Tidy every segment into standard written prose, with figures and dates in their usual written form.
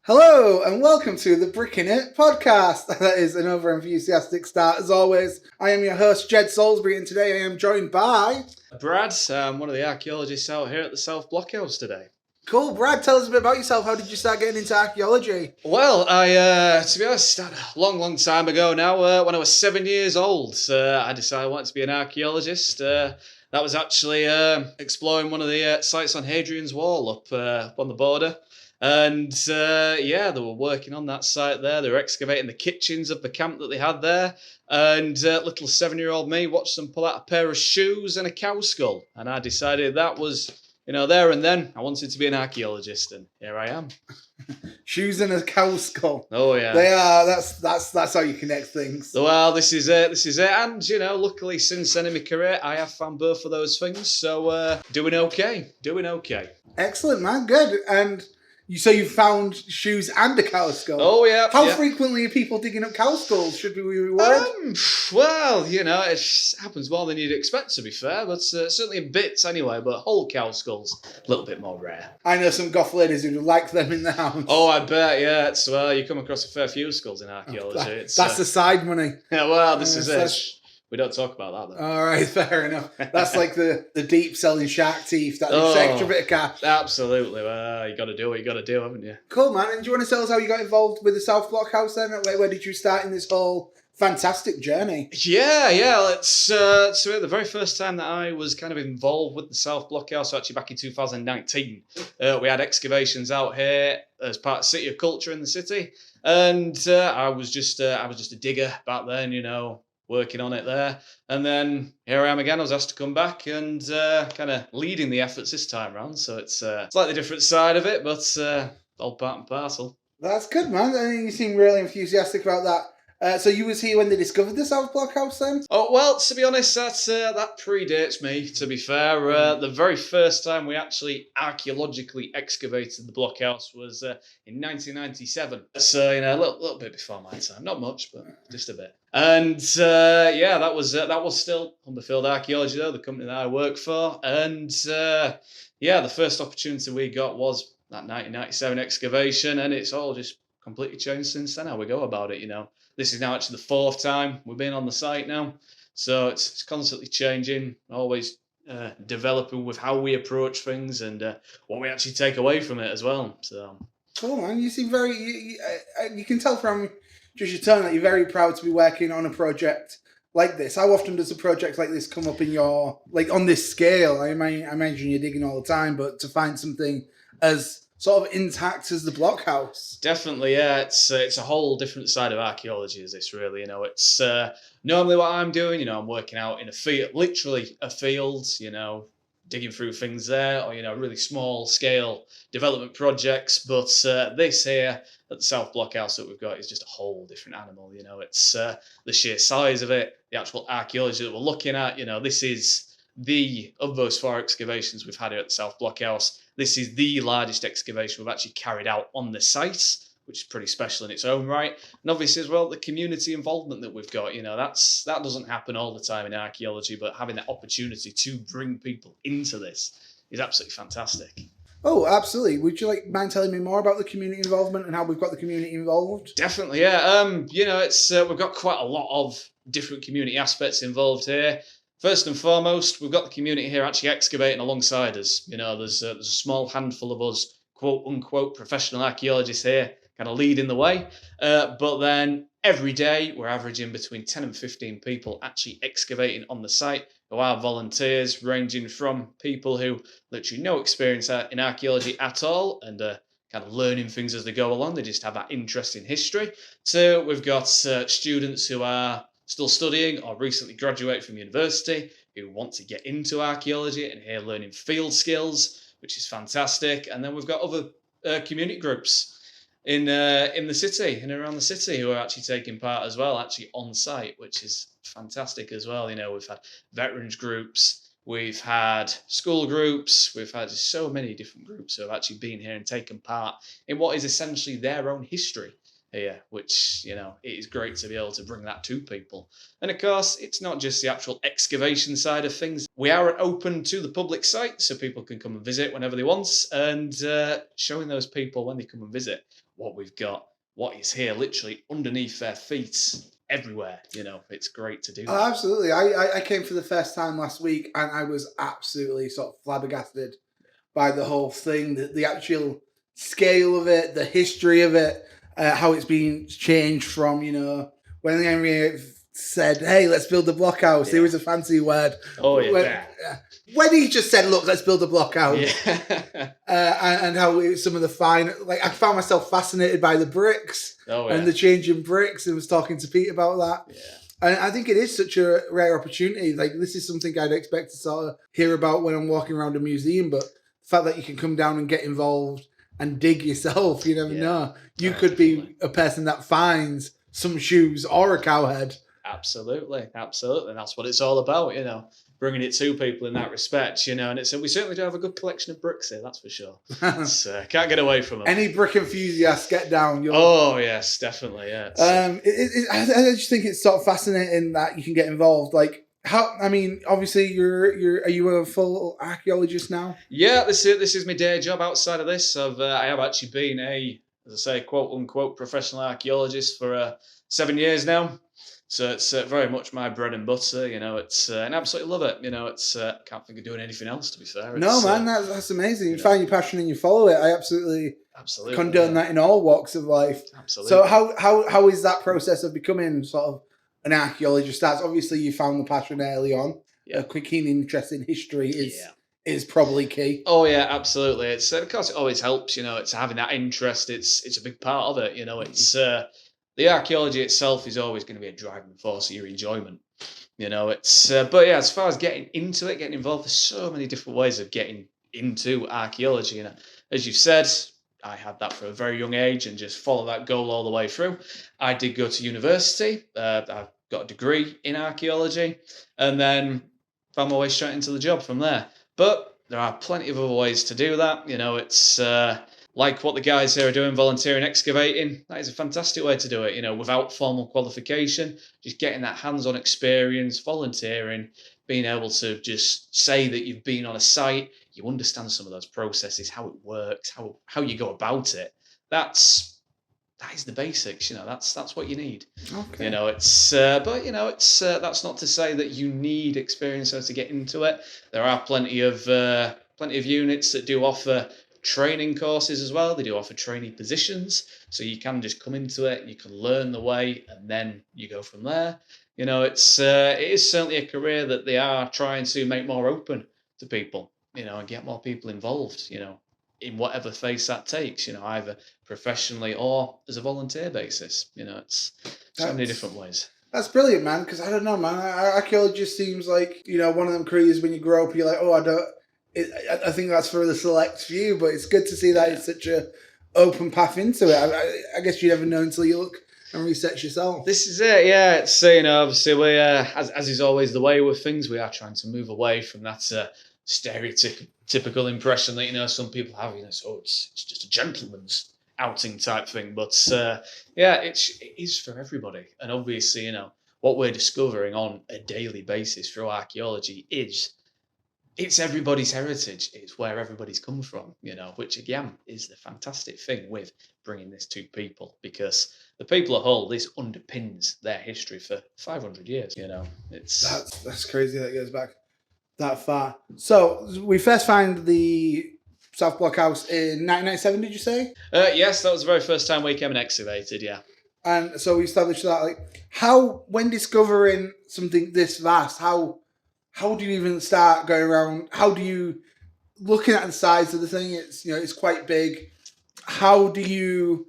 Hello and welcome to the Brick in It podcast. That is an over enthusiastic start as always. I am your host Jed Salisbury and today I am joined by Brad. I'm one of the archaeologists out here at the South Blockhouse today. Cool. Brad, tell us a bit about yourself. How did you start getting into archaeology? Well, to be honest, started a long time ago now. When I was 7 years old, I decided I wanted to be an archaeologist. That was actually exploring one of the sites on Hadrian's Wall up on the border. And they were working on that site there. They were excavating the kitchens of the camp that they had there. And little 7-year-old me watched them pull out a pair of shoes and a cow skull. And I decided that was, there and then I wanted to be an archaeologist. And here I am. Shoes and a cow skull. Oh yeah, they are. That's how you connect things. Well, this is it. And luckily since then in my career, I have found both of those things. So doing okay. Excellent, man. Good. And so you found shoes and a cow skull. Oh yeah. How frequently are people digging up cow skulls? Should we be worried? It happens more than you'd expect, to be fair, but certainly in bits anyway. But whole cow skulls, a little bit more rare. I know some goth ladies who like them in the house. Oh, I bet. Yeah, it's you come across a fair few skulls in archaeology. That's the side money. Yeah, well, this is it. We don't talk about that, though. All right, fair enough. That's like the deep selling shark teeth, that extra bit of cash. Absolutely. Well, you got to do what you got to do, haven't you? Cool, man. And do you want to tell us how you got involved with the South Blockhouse then? Where did you start in this whole fantastic journey? Yeah. So the very first time that I was kind of involved with the South Blockhouse, actually back in 2019, we had excavations out here as part of City of Culture in the city, and I was just a digger back then, working on it there. And then here I am again. I was asked to come back and kind of leading the efforts this time round. So it's a slightly different side of it, but all part and parcel. That's good, man. I mean, you seem really enthusiastic about that. So you was here when they discovered the South Blockhouse then? Oh, well, to be honest, that predates me, to be fair. The very first time we actually archaeologically excavated the blockhouse was in 1997. So, a little bit before my time. Not much, but just a bit. And, that was still Humberfield Archaeology, though, the company that I work for. And, the first opportunity we got was that 1997 excavation, and it's all just completely changed since then, how we go about it, This is now actually the fourth time we've been on the site now. So it's constantly changing, always developing with how we approach things and what we actually take away from it as well. So cool, man. You seem very, you can tell from just your tone that you're very proud to be working on a project like this. How often does a project like this come up in your, on this scale? I imagine you're digging all the time, but to find something as sort of intact as the blockhouse. Definitely, yeah. It's a whole different side of archaeology, is this really? It's normally what I'm doing. I'm working out in a field, literally a field. Digging through things there, or really small scale development projects. But this here at the South Blockhouse that we've got is just a whole different animal. It's the sheer size of it, the actual archaeology that we're looking at. This is of those 4 excavations we've had here at the South Blockhouse. This is the largest excavation we've actually carried out on the site, which is pretty special in its own right. And obviously as well, the community involvement that we've got, that doesn't happen all the time in archaeology, but having that opportunity to bring people into this is absolutely fantastic. Oh, absolutely. Would you mind telling me more about the community involvement and how we've got the community involved? Definitely, yeah. It's we've got quite a lot of different community aspects involved here. First and foremost, we've got the community here actually excavating alongside us. There's a small handful of us, quote unquote, professional archaeologists here, kind of leading the way. But then every day we're averaging between 10 and 15 people actually excavating on the site, who are volunteers, ranging from people who literally no experience in archaeology at all and kind of learning things as they go along. They just have that interest in history. So we've got students who are still studying or recently graduated from university who want to get into archaeology and here learning field skills, which is fantastic. And then we've got other community groups in the city and around the city who are actually taking part as well, actually on site, which is fantastic as well. We've had veterans groups, we've had school groups, we've had so many different groups who have actually been here and taken part in what is essentially their own history. here, which, it is great to be able to bring that to people. And of course, it's not just the actual excavation side of things. We are open to the public site, so people can come and visit whenever they want, and showing those people when they come and visit what we've got, what is here, literally underneath their feet, everywhere. It's great to do Oh, that. absolutely. I came for the first time last week, and I was absolutely sort of flabbergasted by the whole thing, the actual scale of it, the history of it, how it's been changed from, when Henry said, "Hey, let's build a blockhouse." There Yeah. was a fancy word. Oh, yeah. When, that. when he just said, "Look, let's build a blockhouse," Yeah. and how some of the fine, like I found myself fascinated by the bricks Oh, yeah. and the changing bricks, and was talking to Pete about that. Yeah. And I think it is such a rare opportunity. Like, this is something I'd expect to sort of hear about when I'm walking around a museum, but the fact that you can come down and get involved and dig yourself, you never Yeah. know. You Oh, could definitely. be a person that finds some shoes or a cow head. Absolutely. That's what it's all about, bringing it to people in that respect, and we certainly do have a good collection of bricks here, that's for sure. Can't get away from them. Any brick enthusiast, get down. Oh, yes, definitely, yeah. I just think it's sort of fascinating that you can get involved. Like, obviously are you a full archaeologist now? Yeah, this is my day job. Outside of this, I have actually been as I say, quote unquote, professional archaeologist for 7 years now. So it's very much my bread and butter. It's and I absolutely love it. It's can't think of doing anything else, to be fair. No, It's, man, that's amazing. You find your passion and you follow it. I absolutely condone that in all walks of life. Absolutely. So how is that process of becoming sort of an archaeologist? That's obviously you found the passion early on. Yeah. A keen interest in history is probably key. Oh yeah, absolutely. It's of course it always helps. It's having that interest. It's a big part of it. It's the archaeology itself is always going to be a driving force of your enjoyment. It's but yeah, as far as getting into it, getting involved, there's so many different ways of getting into archaeology. As you've said, I had that for a very young age and just followed that goal all the way through. I did go to university. I've got a degree in archaeology, and then found my way straight into the job from there. But there are plenty of other ways to do that. It's like what the guys here are doing, volunteering, excavating. That is a fantastic way to do it, without formal qualification, just getting that hands-on experience, volunteering, being able to just say that you've been on a site, you understand some of those processes, how it works, how you go about it. That is the basics, that's what you need. Okay. It's but it's that's not to say that you need experience to get into it. There are plenty of units that do offer training courses as well. They do offer trainee positions, so you can just come into it, you can learn the way, and then you go from there. It is certainly a career that they are trying to make more open to people, and get more people involved, in whatever phase that takes, either professionally or as a volunteer basis. It's so many different ways. That's brilliant, man, because I don't know, man. Archaeology just seems like, one of them careers when you grow up, you're like, oh, I think that's for the select few, but it's good to see that it's such a open path into it. I guess you never know until you look and research yourself. This is it, yeah. It's obviously we as is always the way with things, we are trying to move away from that stereotypical impression that some people have. So it's just a gentleman's outing type thing, but it is for everybody. And obviously, what we're discovering on a daily basis through archaeology is. It's everybody's heritage. It's where everybody's come from, which again is the fantastic thing with bringing this to people, because the people at Hull, this underpins their history for 500 years. That's crazy that it goes back that far. So we first found the South Blockhouse in 1997. Did you say? Yes, that was the very first time we came and excavated. Yeah. And so we established that. When discovering something this vast, how do you even start going around? How do you, looking at the size of the thing, it's quite big. How do you,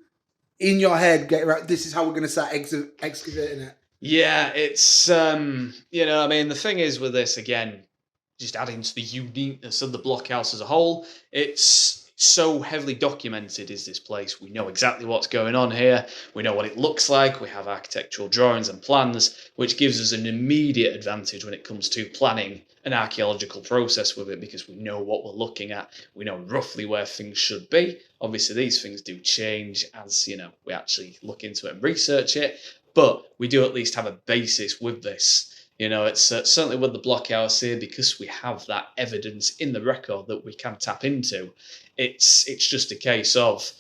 in your head, get around, this is how we're going to start excavating it? Yeah, it's, the thing is with this, again, just adding to the uniqueness of the blockhouse as a whole, it's so heavily documented is this place. We know exactly what's going on here. We know what it looks like. We have architectural drawings and plans, which gives us an immediate advantage when it comes to planning an archaeological process with it because we know what we're looking at. We know roughly where things should be. Obviously, these things do change as we actually look into it and research it, but we do at least have a basis with this. It's certainly with the blockhouse here, because we have that evidence in the record that we can tap into. It's just a case of,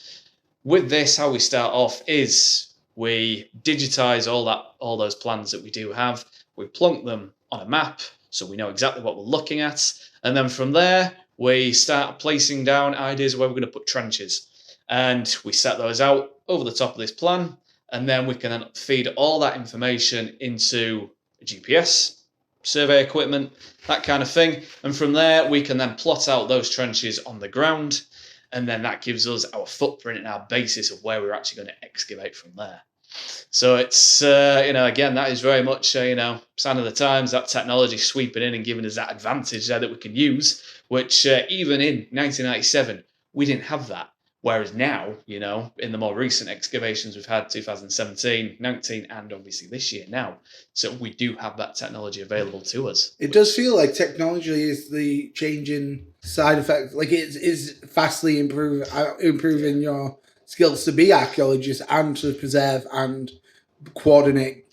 with this, how we start off is we digitize all those plans that we do have. We plonk them on a map so we know exactly what we're looking at, and then from there we start placing down ideas where we're going to put trenches, and we set those out over the top of this plan, and then we can then feed all that information into GPS, survey equipment, that kind of thing. And from there, we can then plot out those trenches on the ground. And then that gives us our footprint and our basis of where we're actually going to excavate from there. So it's, again, that is very much, sign of the times, that technology sweeping in and giving us that advantage there that we can use, which even in 1997, we didn't have that. Whereas now, in the more recent excavations we've had, 2017, 19, and obviously this year now, so we do have that technology available to us. It does feel like technology is the changing side effect. Like it is vastly improving your skills to be archaeologists and to preserve and coordinate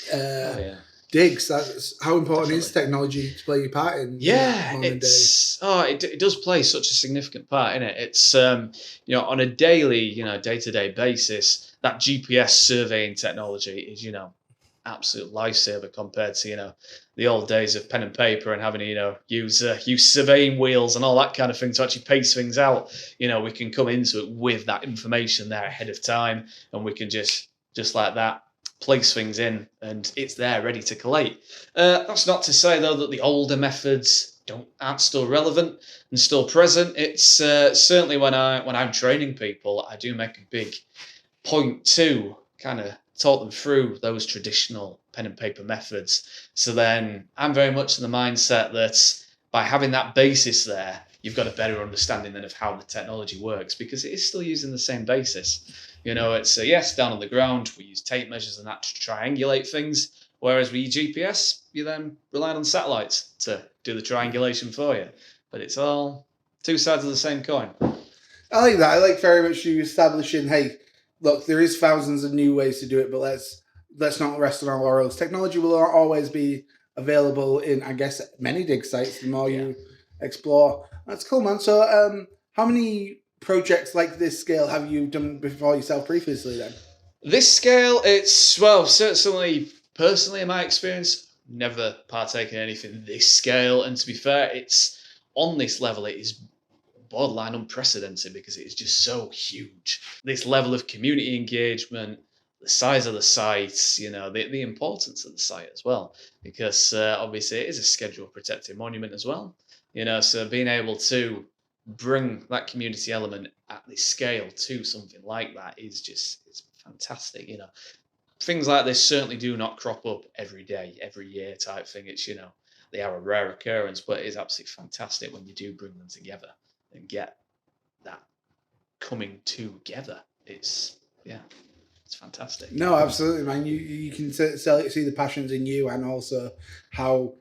digs. That's how important is technology to play a part in? It does play such a significant part in it. It's on a daily, day-to-day basis, that GPS surveying technology is absolute lifesaver compared to the old days of pen and paper and having to use surveying wheels and all that kind of thing to actually pace things out. We can come into it with that information there ahead of time, and we can just like that place things in, and it's there ready to collate. That's not to say though that the older methods aren't still relevant and still present. It's certainly when I'm training people, I do make a big point to kind of talk them through those traditional pen and paper methods. So then I'm very much in the mindset that by having that basis there, you've got a better understanding then of how the technology works, because it is still using the same basis. It's yes, down on the ground, we use tape measures and that to triangulate things, whereas with your GPS, you then rely on satellites to do the triangulation for you. But it's all two sides of the same coin. I like that. I like very much you establishing, hey, look, there is thousands of new ways to do it, but let's not rest on our laurels. Technology will always be available in, I guess, many dig sites the more you explore. That's cool, man. So how many projects like this scale have you done before yourself previously then? This scale, it's, well, certainly personally in my experience, never partaken in anything this scale. And to be fair, it's on this level, it is borderline unprecedented because it is just so huge. This level of community engagement, the size of the sites, the importance of the site as well, because obviously it is a schedule protected monument as well. So being able to bring that community element at this scale to something like that is it's fantastic. Things like this certainly do not crop up every day, every year type thing. It's, they are a rare occurrence, but it is absolutely fantastic when you do bring them together and get that coming together. It's fantastic. No, absolutely, man. You can see the passions in you, and also how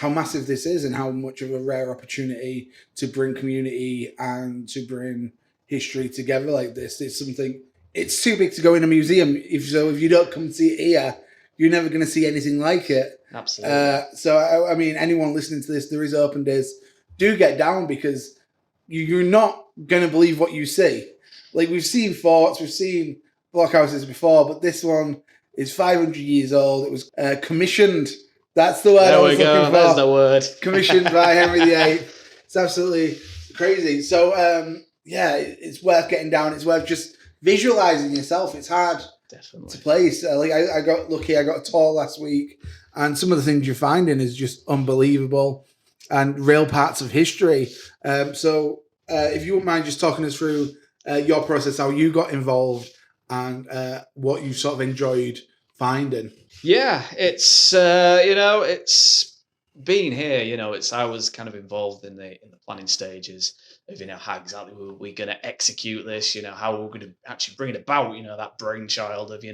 massive this is and how much of a rare opportunity to bring community and to bring history together like this. It's something, it's too big to go in a museum. If you don't come see it here, you're never going to see anything like it. Absolutely. So, I mean, anyone listening to this, there is open days. Do get down, because you're not going to believe what you see. Like, we've seen forts, we've seen blockhouses before, but this one is 500 years old. It was commissioned. That's the word I was looking for. There's the word. Commissioned by Henry VIII. It's absolutely crazy. So, it's worth getting down. It's worth just visualizing yourself. It's hard to place. I got lucky. I got a tour last week, and some of the things you're finding is just unbelievable and real parts of history. So, if you wouldn't mind just talking us through your process, how you got involved, and what you sort of enjoyed finding. Yeah, it's it's being here. I was kind of involved in the planning stages of how exactly were we going to execute this. How we're going to actually bring it about. That brainchild of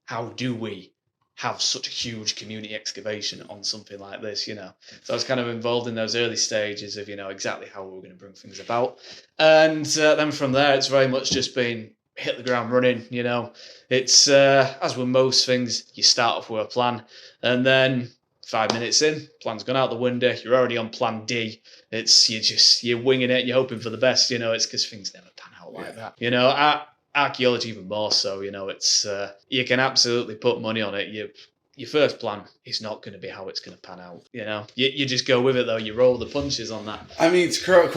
how do we have such a huge community excavation on something like this, you know. So I was kind of involved in those early stages of, you know, exactly how we were going to bring things about. And then from there, it's very much just been hit the ground running, you know. It's, as with most things, you start off with a plan, and then 5 minutes in, plan's gone out the window, you're already on plan D. You're winging it, you're hoping for the best, you know. It's because things never pan out like that. You know, archaeology even more so, you know. It's you can absolutely put money on it. Your first plan is not going to be how it's going to pan out, you know. You just go with it, though. You roll the punches on that. I mean, to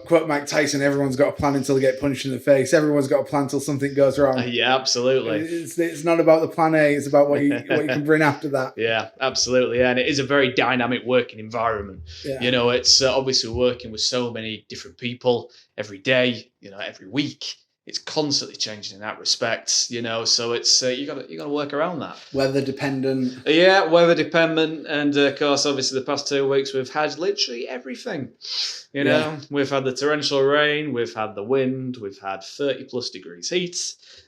quote Mike Tyson, everyone's got a plan until they get punched in the face. Everyone's got a plan until something goes wrong. Yeah, absolutely. It's not about the plan A, it's about what you can bring after that. Yeah, absolutely. Yeah. And it is a very dynamic working environment. Yeah. You know, it's obviously working with so many different people every day, you know, every week. It's constantly changing in that respect, you know. So it's you got to work around that. Weather dependent. Yeah, weather dependent, and of course, obviously, the past 2 weeks we've had literally everything. You know, we've had the torrential rain, we've had the wind, we've had 30+ degrees heat.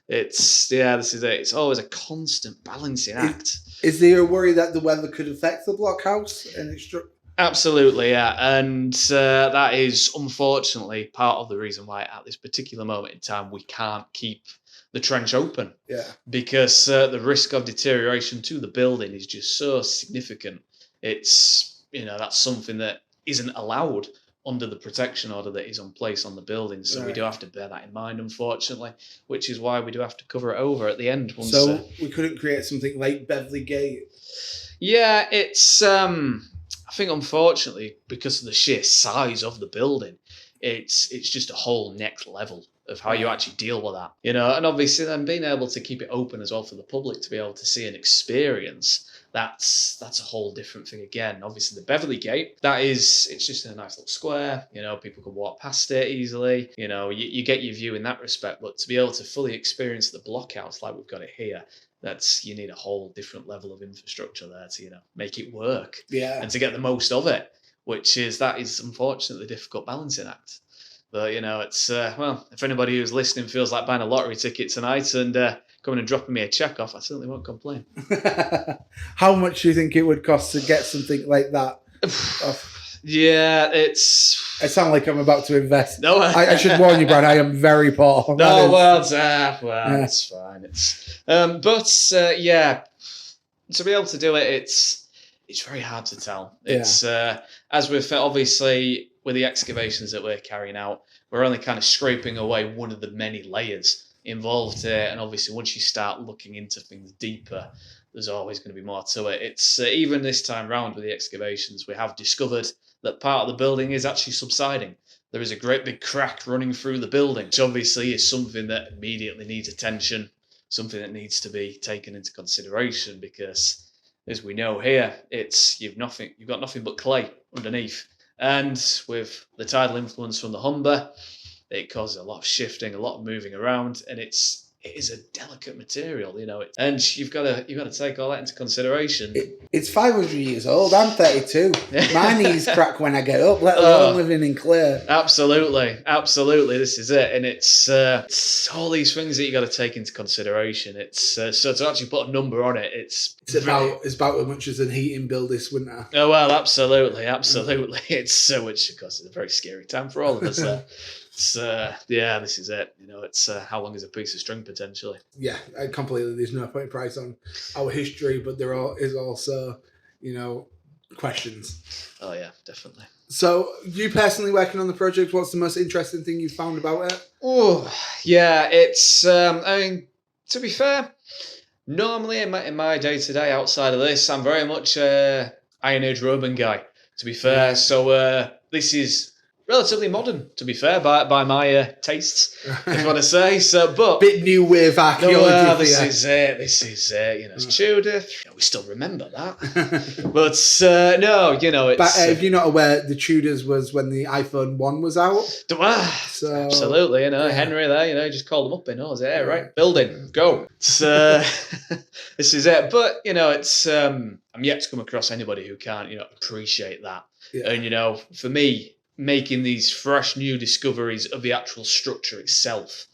This is it. It's always a constant balancing act. Is there a worry that the weather could affect the blockhouse and it's? Absolutely, yeah. And that is unfortunately part of the reason why at this particular moment in time we can't keep the trench open. Yeah. Because the risk of deterioration to the building is just so significant. It's, you know, that's something that isn't allowed under the protection order that is in place on the building. So we do have to bear that in mind, unfortunately, which is why we do have to cover it over at the end. So we couldn't create something like Beverly Gate? Yeah, it's... I think, unfortunately, because of the sheer size of the building, it's just a whole next level of how you actually deal with that, you know. And obviously, then being able to keep it open as well for the public to be able to see and experience, that's a whole different thing again. Obviously, the Beverly Gate, it's just in a nice little square, you know. People can walk past it easily, you know. You get your view in that respect, but to be able to fully experience the blockhouse like we've got it here, you need a whole different level of infrastructure there to, you know, make it work. Yeah. And to get the most of it, that is unfortunately a difficult balancing act. But, you know, it's, well, if anybody who's listening feels like buying a lottery ticket tonight and coming and dropping me a check off, I certainly won't complain. How much do you think it would cost to get something like that off? Yeah, it sounds like I'm about to invest. No, I should warn you, Brad. I am very poor. It's fine. Yeah, to be able to do it, it's very hard to tell. It's as with obviously with the excavations that we're carrying out, we're only kind of scraping away one of the many layers involved here, and obviously once you start looking into things deeper, there's always going to be more to it. It's even this time round with the excavations, we have discovered that part of the building is actually subsiding. There is a great big crack running through the building, which obviously is something that immediately needs attention, something that needs to be taken into consideration, because as we know here, you've got nothing but clay underneath. And with the tidal influence from the Humber, it causes a lot of shifting, a lot of moving around, and it is a delicate material, you know. And you've got to take all that into consideration. It's 500 years old. I'm 32. My knees crack when I get up, let alone living in Clare. Absolutely. This is it, and it's all these things that you got to take into consideration. It's so to actually put a number on it, it's about as much as a heating bill this winter. Oh well, absolutely. It's which of course is a very scary time for all of us. This is it. You know, it's how long is a piece of string potentially? Yeah, completely. There's no point price on our history, but there is also, you know, questions. Oh yeah, definitely. So, you personally working on the project, what's the most interesting thing you found about it? Oh, yeah, it's. I mean, to be fair, normally in my day to day outside of this, I'm very much Iron Age Roman guy. To be fair, so this is relatively modern, to be fair, by my tastes, if you want to say. So, but bit new wave archaeology. This is it. You know, it's Tudor. We still remember that. But no, you know, it's. But if you're not aware, the Tudors was when the iPhone 1 was out. So, absolutely, you know, Henry there, you know, just called them up in. Right? Building, go. It's, this is it. But you know, it's. I'm yet to come across anybody who can't, you know, appreciate that. Yeah. And you know, for me, making these fresh new discoveries of the actual structure itself,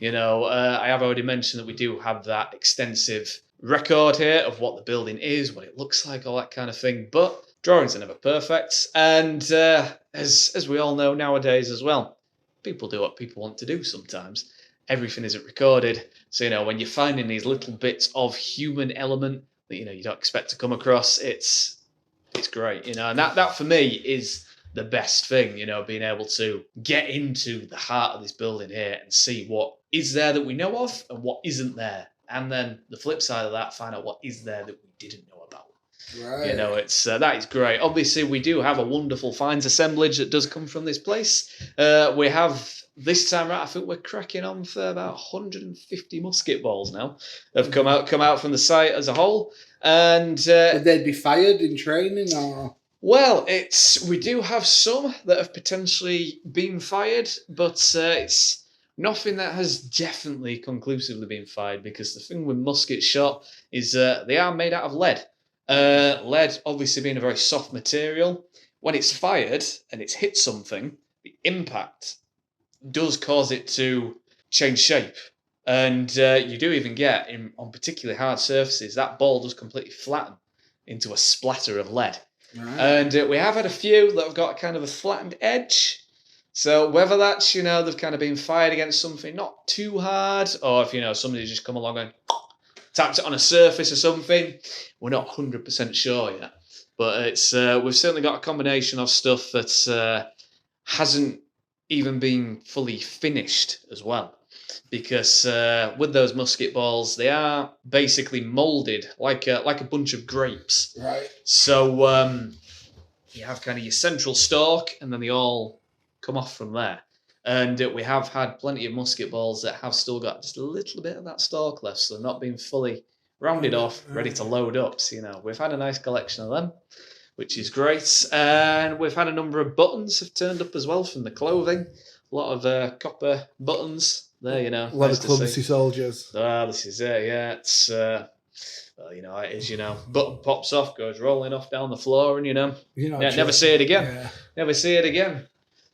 I have already mentioned that we do have that extensive record here of what the building is, what it looks like, all that kind of thing. But drawings are never perfect, and as we all know nowadays as well, people do what people want to do sometimes. Everything isn't recorded, so when you're finding these little bits of human element that you don't expect to come across, it's great, and that for me is the best thing, being able to get into the heart of this building here and see what is there that we know of and what isn't there. And then the flip side of that, find out what is there that we didn't know about. Right. It's that is great. Obviously, we do have a wonderful finds assemblage that does come from this place. We have this time right, I think we're cracking on for about 150 musket balls now. Have come out from the site as a whole. And would they be fired in training or? Well, we do have some that have potentially been fired, but it's nothing that has definitely conclusively been fired, because the thing with musket shot is they are made out of lead. Lead obviously being a very soft material. When it's fired and it's hit something, the impact does cause it to change shape. And you do even get, on particularly hard surfaces, that ball does completely flatten into a splatter of lead. Right. And we have had a few that have got kind of a flattened edge. So whether that's, they've kind of been fired against something not too hard, or if, somebody's just come along and tapped it on a surface or something, we're not 100% sure yet. But it's we've certainly got a combination of stuff that hasn't even been fully finished as well. Because with those musket balls, they are basically moulded like a bunch of grapes. Right. So you have kind of your central stalk, and then they all come off from there. And we have had plenty of musket balls that have still got just a little bit of that stalk left, so they're not being fully rounded off, ready to load up. So, we've had a nice collection of them, which is great. And we've had a number of buttons have turned up as well from the clothing. A lot of copper buttons there, A lot nice of clumsy soldiers. This is it, yeah. It's, it is, button pops off, goes rolling off down the floor, and, never see it again. Yeah. Never see it again.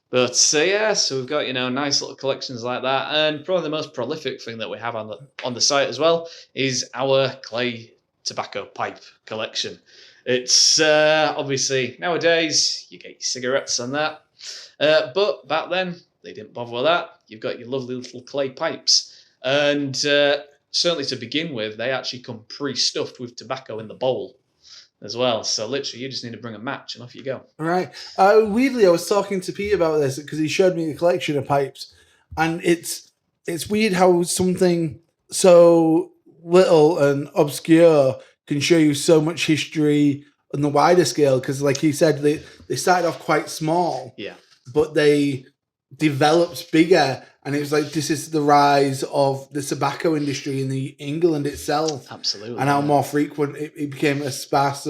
But, so we've got, nice little collections like that. And probably the most prolific thing that we have on the site as well is our clay tobacco pipe collection. It's obviously, nowadays, you get your cigarettes and that. But back then, they didn't bother with that. You've got your lovely little clay pipes. And certainly to begin with, they actually come pre-stuffed with tobacco in the bowl as well. So literally, you just need to bring a match and off you go. Right. Weirdly, I was talking to Pete about this because he showed me a collection of pipes. And it's weird how something so little and obscure can show you so much history on the wider scale. Because like he said, they started off quite small. Yeah. But they developed bigger, and it was like this is the rise of the tobacco industry in England itself. Absolutely. And how more frequent it became a sparse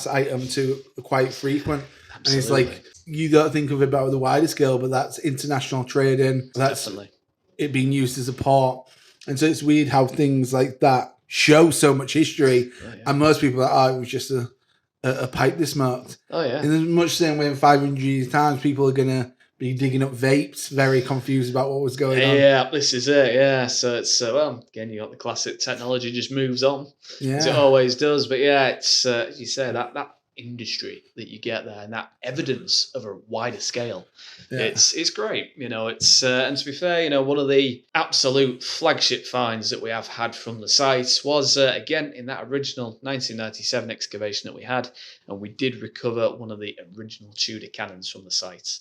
item to quite frequent. Absolutely. And it's like you don't think of it about the wider scale, but that's international trading. That's definitely it being used as a port. And so it's weird how things like that show so much history. Yeah. And most people are like, it was just a pipe they smoked. Oh yeah. In as much same way in 500 years times, people are gonna be digging up vapes, very confused about what was going on. Yeah, this is it. Yeah, so it's again, you got the classic technology just moves on, as it always does. But yeah, it's as you say, that industry that you get there and that evidence of a wider scale, it's great. It's and to be fair, one of the absolute flagship finds that we have had from the site was again in that original 1997 excavation that we had, and we did recover one of the original Tudor cannons from the site.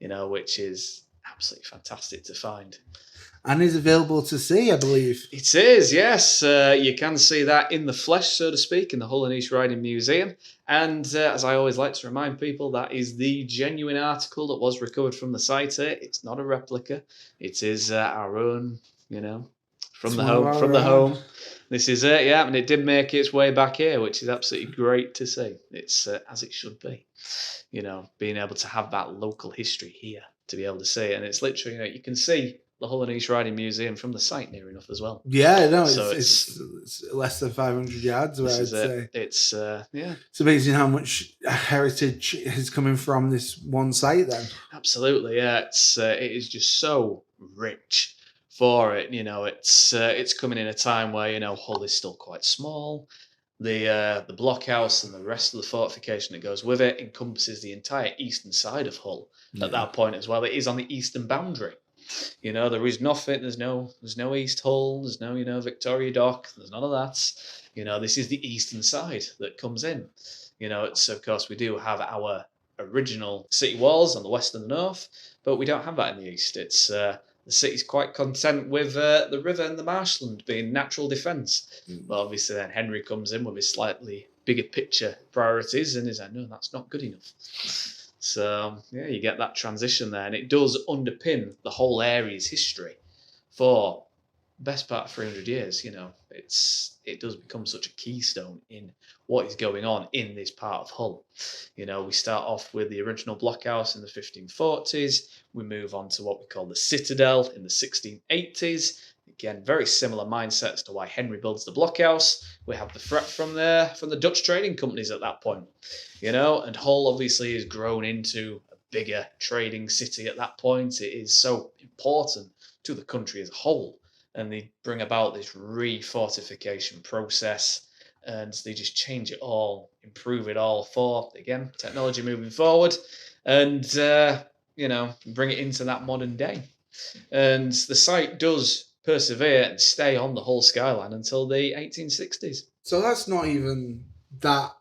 Which is absolutely fantastic to find. And is available to see, I believe. It is, yes. You can see that in the flesh, so to speak, in the Hull and East Riding Museum. And as I always like to remind people, that is the genuine article that was recovered from the site here. It's not a replica. It is our own, from the home. This is it, yeah. And it did make its way back here, which is absolutely great to see. It's as it should be. Being able to have that local history here to be able to see it. And it's literally, you can see the Hull and East Riding Museum from the site near enough as well. Yeah, no, it's less than 500 yards away, I'd say. It's, yeah. It's amazing how much heritage is coming from this one site then. Absolutely, yeah. It is just so rich for it. It's coming in a time where Hull is still quite small. The blockhouse and the rest of the fortification that goes with it encompasses the entire eastern side of Hull at that point as well. It is on the eastern boundary. There is nothing. There's no East Hull. There's no Victoria Dock. There's none of that. This is the eastern side that comes in. It's of course we do have our original city walls on the west and the north, but we don't have that in the east. It's the city's quite content with the river and the marshland being natural defence. But obviously then Henry comes in with his slightly bigger picture priorities and is like, no, that's not good enough. So yeah, you get that transition there, and it does underpin the whole area's history for the best part of 300 years. It does become such a keystone in what is going on in this part of Hull. We start off with the original blockhouse in the 1540s. We move on to what we call the Citadel in the 1680s. Again, very similar mindsets to why Henry builds the blockhouse. We have the threat from the Dutch trading companies at that point, and Hull obviously has grown into a bigger trading city at that point. It is so important to the country as a whole, and they bring about this re-fortification process, and they just change it all, improve it all for, again, technology moving forward, and bring it into that modern day. And the site does persevere and stay on the whole skyline until the 1860s. So that's not even that.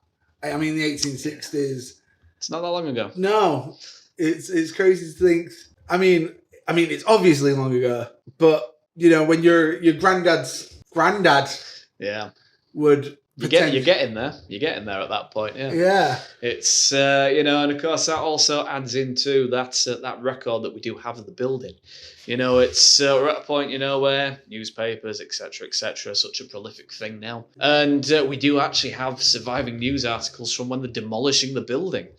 I mean, the 1860s. It's not that long ago. No, it's crazy to think. I mean, it's obviously long ago, but when your granddad's granddad, would. You're getting there. You're getting there at that point, yeah. Yeah. It's and of course that also adds into that record that we do have of the building. It's we're at a point where newspapers, etc., are such a prolific thing now, and we do actually have surviving news articles from when they're demolishing the building.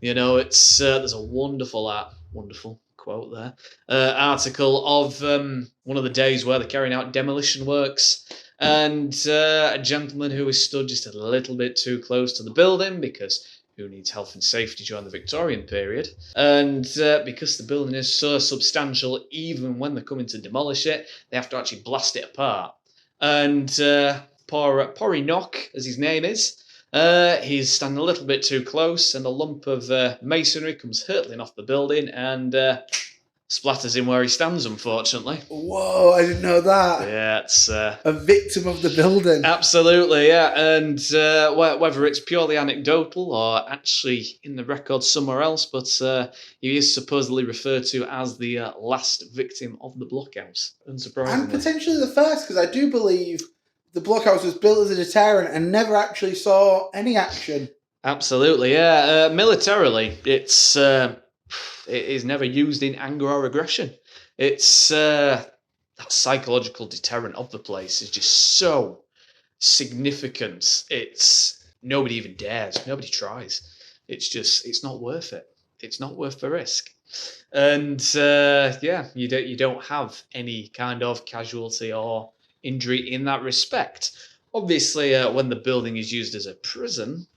It's there's a wonderful quote there article of one of the days where they're carrying out demolition works. And a gentleman who was stood just a little bit too close to the building, because who needs health and safety during the Victorian period? And because the building is so substantial, even when they're coming to demolish it, they have to actually blast it apart. And poor Enoch, as his name is, he's standing a little bit too close, and a lump of masonry comes hurtling off the building and splatters him where he stands, unfortunately. Whoa, I didn't know that. Yeah, it's a victim of the building. Absolutely, yeah. And whether it's purely anecdotal or actually in the record somewhere else, but he is supposedly referred to as the last victim of the blockhouse. Unsurprisingly. And potentially the first, because I do believe the blockhouse was built as a deterrent and never actually saw any action. Absolutely, yeah. Militarily, it is never used in anger or aggression. It's that psychological deterrent of the place is just so significant. It's nobody even dares, nobody tries. It's not worth it. It's not worth the risk. And you don't have any kind of casualty or injury in that respect. Obviously, when the building is used as a prison,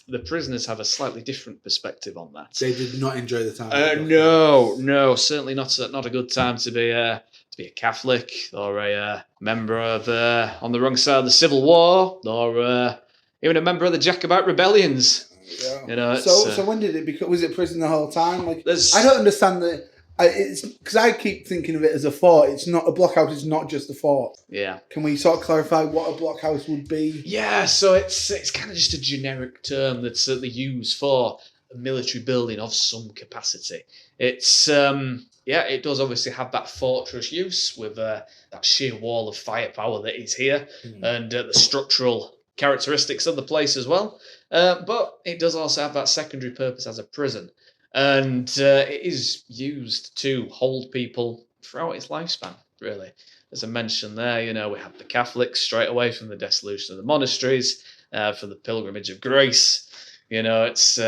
the prisoners have a slightly different perspective on that. They did not enjoy the time. No, certainly not a good time to be a Catholic or a member of on the wrong side of the Civil War, or even a member of the Jacobite rebellions. Yeah. So when did it become? Was it prison the whole time? I don't understand that. It's because I keep thinking of it as a fort. It's not a blockhouse. It's not just a fort. Yeah. Can we sort of clarify what a blockhouse would be? Yeah. So it's kind of just a generic term that's they use for a military building of some capacity. It's it does obviously have that fortress use with that sheer wall of firepower that is here, and the structural characteristics of the place as well. But it does also have that secondary purpose as a prison. And it is used to hold people throughout its lifespan, really. As I mentioned there, we have the Catholics straight away from the dissolution of the monasteries, for the Pilgrimage of Grace. It's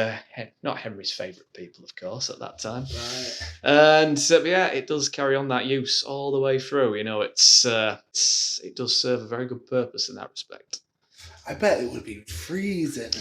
not Henry's favourite people, of course, at that time. Right. And it does carry on that use all the way through. It does serve a very good purpose in that respect. I bet it would be freezing.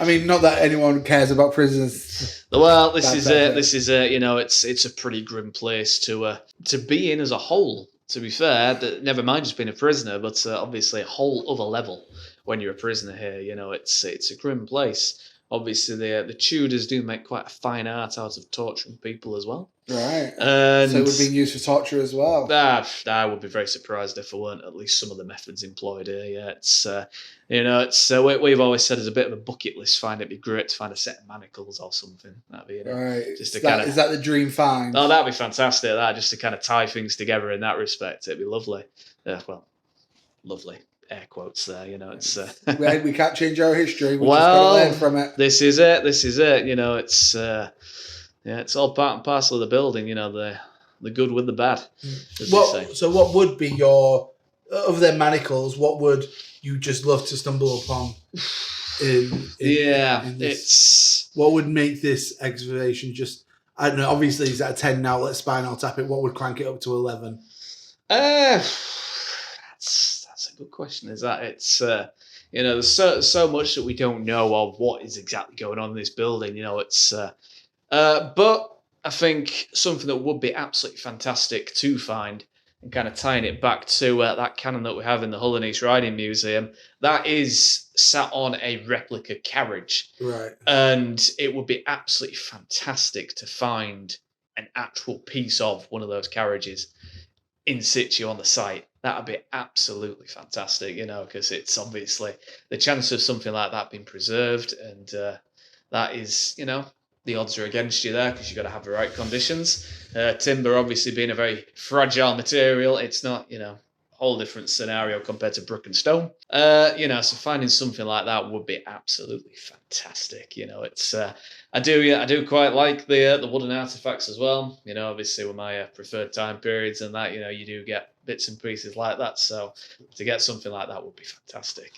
I mean, not that anyone cares about prisons. Well, this That's is it. this is you know, it's a pretty grim place to be in as a whole. To be fair, never mind just being a prisoner, but obviously a whole other level when you're a prisoner here. You know, it's a grim place. Obviously, the Tudors do make quite a fine art out of torturing people as well. Right. And So it would be used for torture as well. I would be very surprised if there weren't at least some of the methods employed here. Yeah, it's you know, it's we've always said as a bit of a bucket list find it'd be great to find a set of manacles or something. That'd be, you know, Right. just to kind of, Is that the dream find? oh, that'd be fantastic. That just to kind of tie things together in that respect, it'd be lovely. Well, lovely. Air quotes there, you know. It's we can't change our history. We just well, got to learn from it. This is it. This is it. You know, it's yeah, it's all part and parcel of the building. You know, the good with the bad. As they say. So what would be your, of their manacles, what would you just love to stumble upon? In it's what would make this excavation just, I don't know, obviously it's at a 10 now, let's Spinal Tap it. What would crank it up to 11? That's a good question. Is that it's you know, there's so much that we don't know of what is exactly going on in this building. You know, it's but I think something that would be absolutely fantastic to find, and kind of tying it back to that cannon that we have in the Hull and East Riding Museum, that is sat on a replica carriage. Right. And it would be absolutely fantastic to find an actual piece of one of those carriages in situ on the site. That would be absolutely fantastic, you know, because it's obviously the chance of something like that being preserved, and that is, you know, the odds are against you there because you've got to have the right conditions. Timber obviously being a very fragile material, it's not, you know, a whole different scenario compared to brick and stone. You know, so finding something like that would be absolutely fantastic. You know, it's I do quite like the wooden artifacts as well. You know, obviously with my preferred time periods and that, you know, you do get bits and pieces like that. So to get something like that would be fantastic.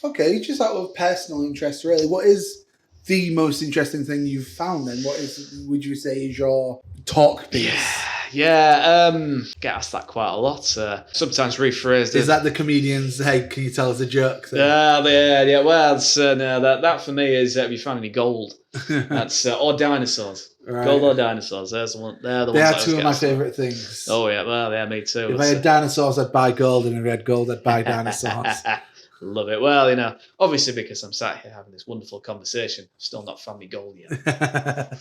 Okay, just out of personal interest, really, what is the most interesting thing you've found then? What would you say is your talk piece? Yeah, get asked that quite a lot. Sometimes rephrased. Is that the comedians? Hey, can you tell us a joke? Yeah. Well, no, that for me is have you found any gold? That's or dinosaurs. Right. Gold or dinosaurs. There's the one. They're the ones. They are two of my favourite things. Oh yeah, well yeah, me too. If I had dinosaurs, I'd buy gold, and if I had gold, I'd buy dinosaurs. Love it. Well, you know, obviously because I'm sat here having this wonderful conversation, still not found me gold yet.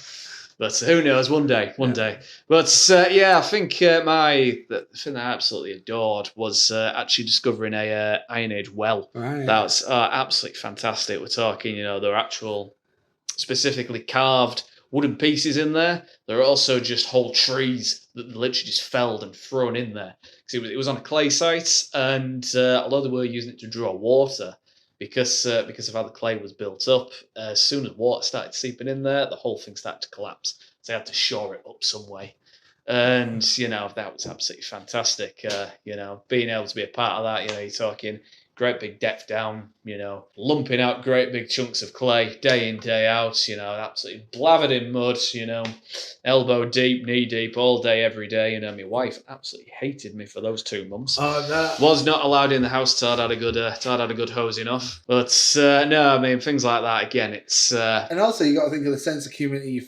But who knows? One day. But yeah, I think the thing that I absolutely adored was actually discovering a Iron Age well. Right. That's absolutely fantastic. We're talking, you know, there are actual specifically carved wooden pieces in there. There are also just whole trees that literally just felled and thrown in there. Because it was on a clay site, and although they were using it to draw water, because of how the clay was built up, as soon as water started seeping in there, the whole thing started to collapse. So they had to shore it up some way. And, you know, that was absolutely fantastic. You know, being able to be a part of that, you know, you're talking great big depth down, you know, lumping out great big chunks of clay day in, day out, you know, absolutely blathered in mud, you know, elbow deep, knee deep, all day, every day. You know, my wife absolutely hated me for those 2 months. Oh, no. Was not allowed in the house till I'd had a good hosing off. But no, I mean, things like that, again, it's... And also, you got to think of the sense of community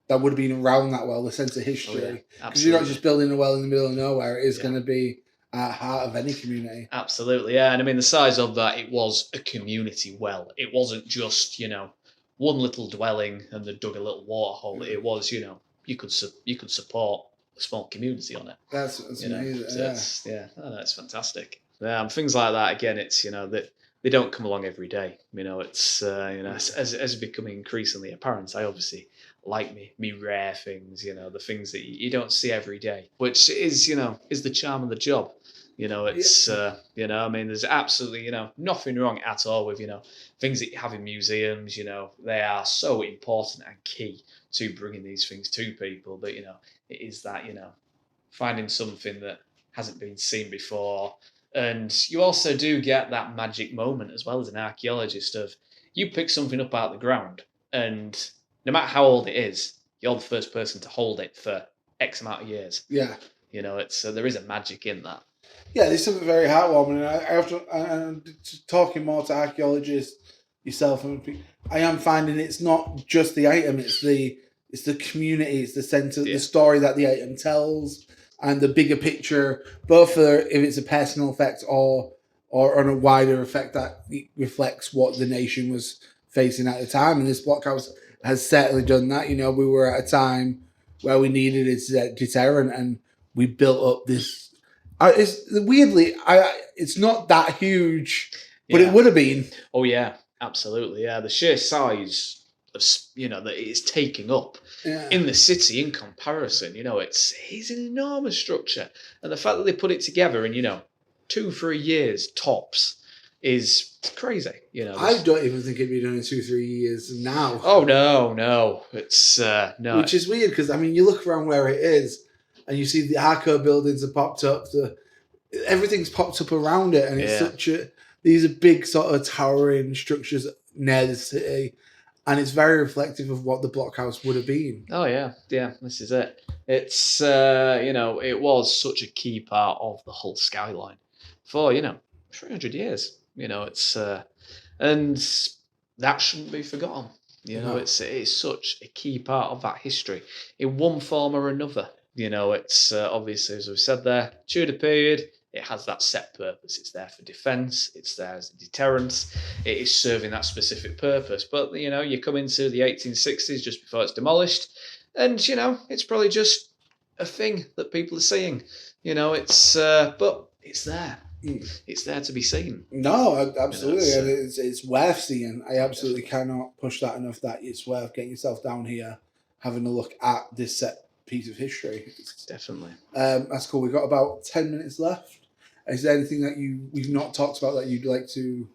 that would have been around that well, the sense of history. Because you're not just building a well in the middle of nowhere. It is going to be at the heart of any community. Absolutely, yeah. And I mean, the size of that, it was a community well. It wasn't just, you know, one little dwelling and they dug a little water hole. It was, you know, you could support a small community on it. That's amazing. So it's fantastic. Yeah, things like that, again, it's, you know, that they don't come along every day. You know, it's, you know, as it's becoming increasingly apparent, I obviously like me rare things, you know, the things that you don't see every day, which is, you know, is the charm of the job. You know, it's, you know, I mean, there's absolutely, you know, nothing wrong at all with, you know, things that you have in museums, you know, they are so important and key to bringing these things to people. But, you know, it is that, you know, finding something that hasn't been seen before. And you also do get that magic moment as well as an archaeologist of you pick something up out of the ground and no matter how old it is, you're the first person to hold it for X amount of years. Yeah. You know, it's there is a magic in that. Yeah, there's something very heartwarming. And I often, and talking more to archaeologists yourself, and I am finding it's not just the item; it's the community, it's the sense of Yeah. the story that the item tells, and the bigger picture, both for if it's a personal effect or on a wider effect that reflects what the nation was facing at the time. And this blockhouse has certainly done that. You know, we were at a time where we needed a deterrent, and we built up this. It's weirdly, it's not that huge, but Yeah. it would have been. Oh yeah, absolutely. Yeah, the sheer size of that it's taking up Yeah. in the city in comparison, it's an enormous structure, and the fact that they put it together in 2-3 years tops is crazy. I don't even think it'd be done in 2-3 years now. Oh no, it's no. Which is weird because I mean, you look around where it is, and you see the Arco buildings are popped up. Everything's popped up around it, and it's such a. These are big sort of towering structures near the city, and it's very reflective of what the blockhouse would have been. Oh yeah. This is it. It's it was such a key part of the Hull skyline for 300 years. It's and that shouldn't be forgotten. No. It's such a key part of that history in one form or another. It's obviously, as we said there, Tudor period. It has that set purpose. It's there for defence. It's there as a deterrent. It is serving that specific purpose. But you come into the 1860s just before it's demolished, and it's probably just a thing that people are seeing. It's but it's there. It's there to be seen. No, absolutely, and it's worth seeing. I absolutely cannot push that enough. That it's worth getting yourself down here, having a look at this set piece of history. Definitely. That's cool. We've got about 10 minutes left. Is there anything that we've not talked about that you'd like to?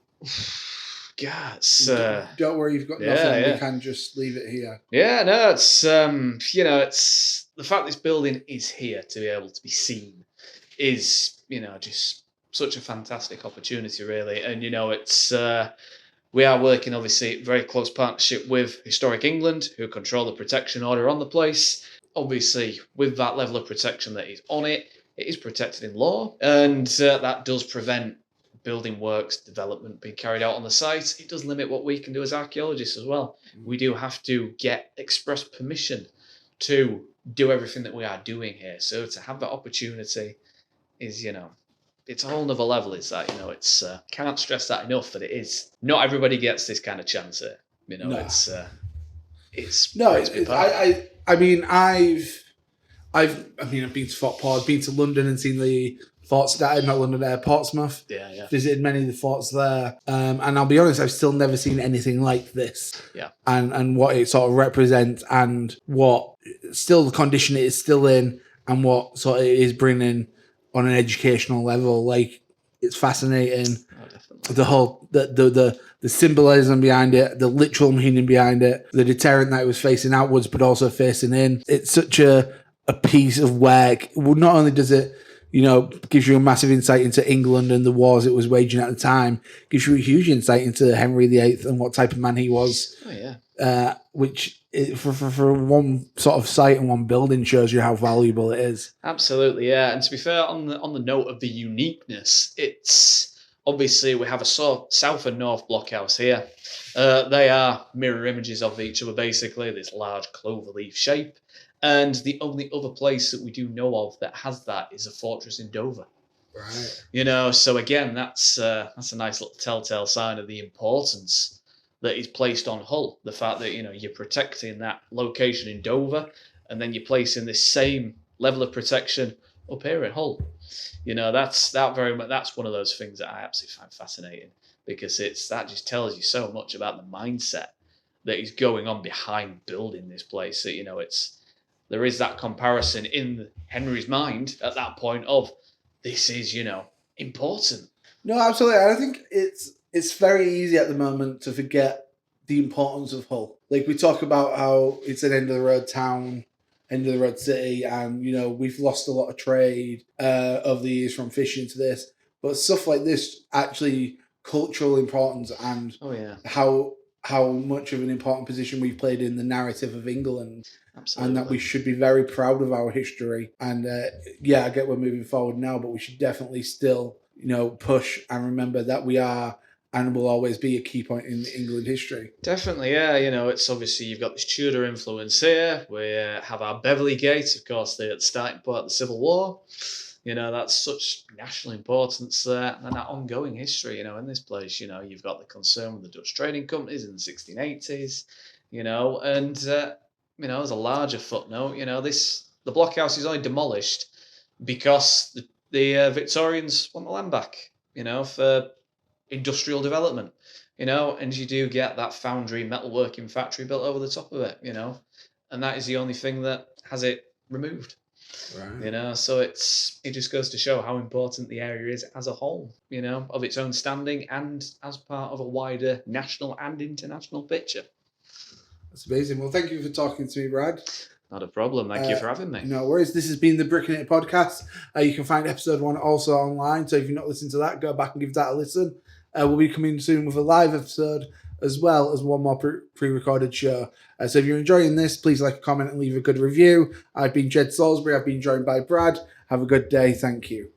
Don't worry, you've got nothing. Yeah. We can just leave it here. Yeah, no, it's it's the fact this building is here to be able to be seen is just such a fantastic opportunity, really. And it's we are working obviously in very close partnership with Historic England, who control the protection order on the place. Obviously, with that level of protection that is on it, it is protected in law, and that does prevent building works, development being carried out on the site. It does limit what we can do as archaeologists as well. We do have to get express permission to do everything that we are doing here. So to have that opportunity is, it's a whole nother level. It's that, it's can't stress that enough that it is. Not everybody gets this kind of chance here. No. It's no. I've been to Fort Paul. I've been to London and seen the forts that not London, Portsmouth. Yeah. Visited many of the forts there, and I'll be honest, I've still never seen anything like this. Yeah. And what it sort of represents, and what still the condition it is still in, and what sort of it is bringing on an educational level. Like, it's fascinating. Oh, definitely. The whole the symbolism behind it, the literal meaning behind it, the deterrent that it was facing outwards, but also facing in. It's such a piece of work. Well, not only does it, gives you a massive insight into England and the wars it was waging at the time, gives you a huge insight into Henry VIII and what type of man he was. Oh yeah. Which for one sort of site and one building shows you how valuable it is. Absolutely, yeah. And to be fair, on the note of the uniqueness, it's obviously we have a south and north blockhouse here. They are mirror images of each other, basically. This large cloverleaf shape. And the only other place that we do know of that has that is a fortress in Dover. Right. So again, that's a nice little telltale sign of the importance that is placed on Hull. The fact that you're protecting that location in Dover, and then you're placing this same level of protection up here in Hull. That's one of those things that I absolutely find fascinating, because that just tells you so much about the mindset that is going on behind building this place. That there is that comparison in Henry's mind at that point of this is important. No, absolutely. I think it's very easy at the moment to forget the importance of Hull. Like, we talk about how it's an end of the road town, end of the road city, and we've lost a lot of trade over the years from fishing to this. But stuff like this, actually, cultural importance and Oh yeah, how how much of an important position we've played in the narrative of England. Absolutely. And that we should be very proud of our history. And yeah, I get we're moving forward now, but we should definitely still, push and remember that we are and will always be a key point in England history. Definitely, yeah. It's obviously you've got this Tudor influence here. We have our Beverley Gate, of course, the starting point of the Civil War. That's such national importance there, and that ongoing history, in this place. You've got the concern with the Dutch trading companies in the 1680s, and as a larger footnote, the blockhouse is only demolished because the Victorians want the land back, for industrial development, and you do get that foundry metalworking factory built over the top of it, and that is the only thing that has it removed. Right. So it just goes to show how important the area is as a whole, of its own standing and as part of a wider national and international picture. That's amazing. Well, thank you for talking to me, Brad. Not a problem. Thank you for having me. No worries. This has been the Brickinator podcast. You can find episode 1 also online. So if you've not listened to that, go back and give that a listen. We'll be coming soon with a live episode as well as one more pre-recorded show. So if you're enjoying this, please like, comment, and leave a good review. I've been Jed Salisbury. I've been joined by Brad. Have a good day. Thank you.